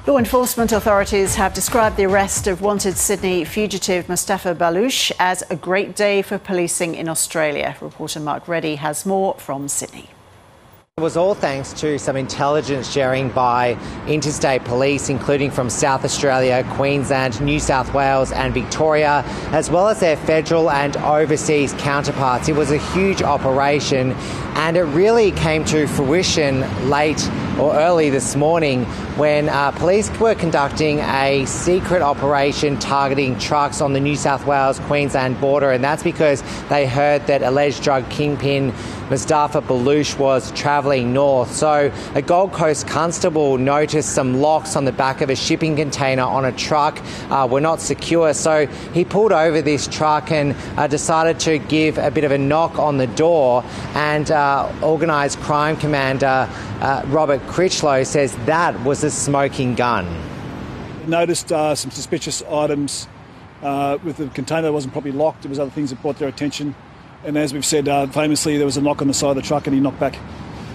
Law enforcement authorities have described the arrest of wanted Sydney fugitive Mustafa Balouche as a great day for policing in Australia. Reporter Mark Reddy has more from Sydney. It was all thanks to some intelligence sharing by interstate police, including from South Australia, Queensland, New South Wales and Victoria, as well as their federal and overseas counterparts. It was a huge operation and it really came to fruition late or early this morning when police were conducting a secret operation targeting trucks on the New South Wales-Queensland border, and that's because they heard that alleged drug kingpin Mustafa Balouche was travelling north. So a Gold Coast constable noticed some locks on the back of a shipping container on a truck were not secure, so he pulled over this truck and decided to give a bit of a knock on the door, and organised crime commander Robert Critchlow says that was a smoking gun. Noticed some suspicious items with the container that wasn't properly locked. There was other things that brought their attention. And as we've said, famously, there was a knock on the side of the truck and he knocked back.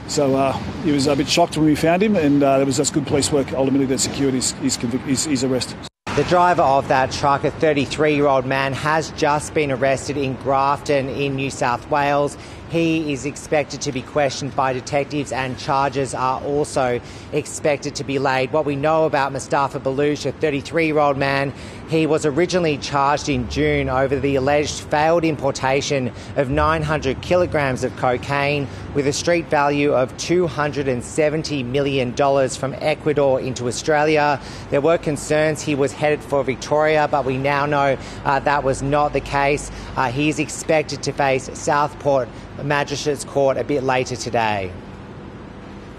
So he was a bit shocked when we found him, and there was just good police work ultimately that secured his arrest. The driver of that truck, a 33-year-old man, has just been arrested in Grafton in New South Wales. He is expected to be questioned by detectives and charges are also expected to be laid. What we know about Mustafa Balouche, a 33-year-old man, he was originally charged in June over the alleged failed importation of 900 kilograms of cocaine with a street value of $270 million from Ecuador into Australia. There were concerns he was headed for Victoria, but we now know that was not the case. He is expected to face Southport Magistrates Court a bit later today.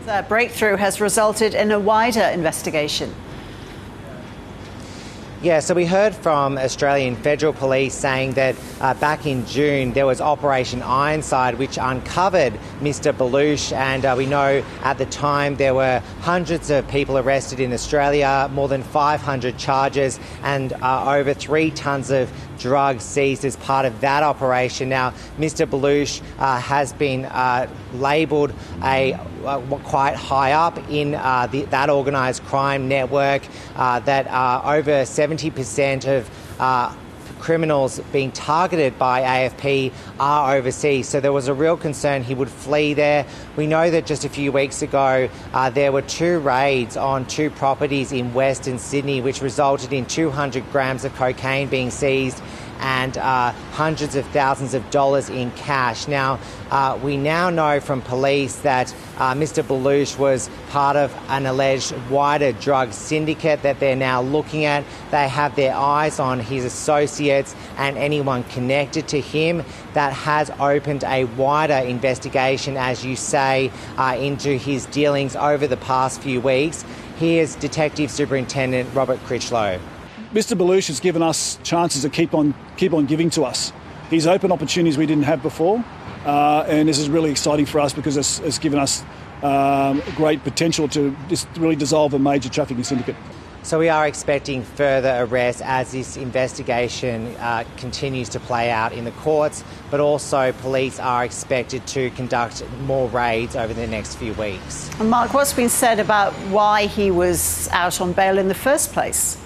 The breakthrough has resulted in a wider investigation. Yeah, so we heard from Australian Federal Police saying that back in June there was Operation Ironside, which uncovered Mr Balouche, and we know at the time there were hundreds of people arrested in Australia, more than 500 charges and over 3 tonnes of drugs seized as part of that operation. Now, Mr Balouche has been labelled quite high up in that organised crime network, that over 70% of criminals being targeted by AFP are overseas. So there was a real concern he would flee there. We know that just a few weeks ago there were 2 raids on 2 properties in Western Sydney, which resulted in 200 grams of cocaine being seized and hundreds of thousands of dollars in cash. Now, we now know from police that Mr Balouche was part of an alleged wider drug syndicate that they're now looking at. They have their eyes on his associates and anyone connected to him. That has opened a wider investigation, as you say, into his dealings over the past few weeks. Here's Detective Superintendent Robert Critchlow. Mr Balouche has given us chances to keep on giving to us. He's opened opportunities we didn't have before, and this is really exciting for us because it's given us great potential to just really dissolve a major trafficking syndicate. So we are expecting further arrests as this investigation continues to play out in the courts, but also police are expected to conduct more raids over the next few weeks. And Mark, what's been said about why he was out on bail in the first place?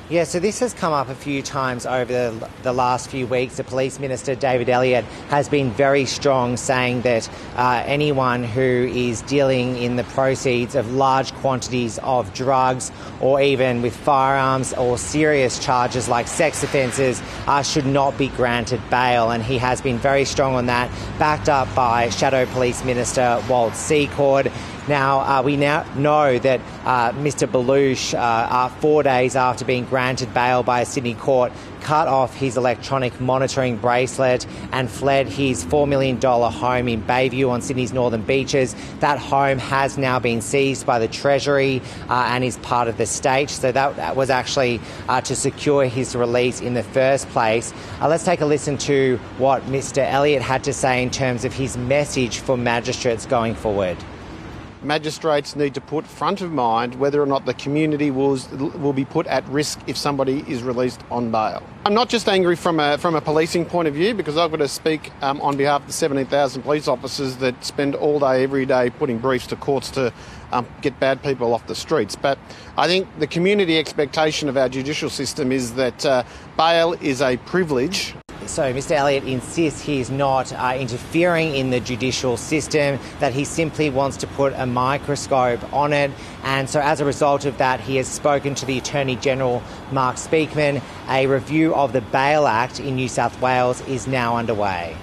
Yeah, so this has come up a few times over the last few weeks. The Police Minister, David Elliott, has been very strong, saying that anyone who is dealing in the proceeds of large quantities of drugs or even with firearms or serious charges like sex offences should not be granted bail. And he has been very strong on that, backed up by Shadow Police Minister Walt Secord. Now, we now know that Mr Balouche, 4 days after being granted bail by a Sydney court, cut off his electronic monitoring bracelet and fled his $4 million home in Bayview on Sydney's northern beaches. That home has now been seized by the Treasury and is part of the state. So that was actually to secure his release in the first place. Let's take a listen to what Mr Elliott had to say in terms of his message for magistrates going forward. magistrates need to put front of mind whether or not the community will be put at risk if somebody is released on bail. I'm not just angry from a policing point of view, because I've got to speak on behalf of the 17,000 police officers that spend all day, every day, putting briefs to courts to get bad people off the streets. But I think the community expectation of our judicial system is that bail is a privilege. So Mr Elliott insists he's not interfering in the judicial system, that he simply wants to put a microscope on it. And so as a result of that, he has spoken to the Attorney-General, Mark Speakman. A review of the Bail Act in New South Wales is now underway.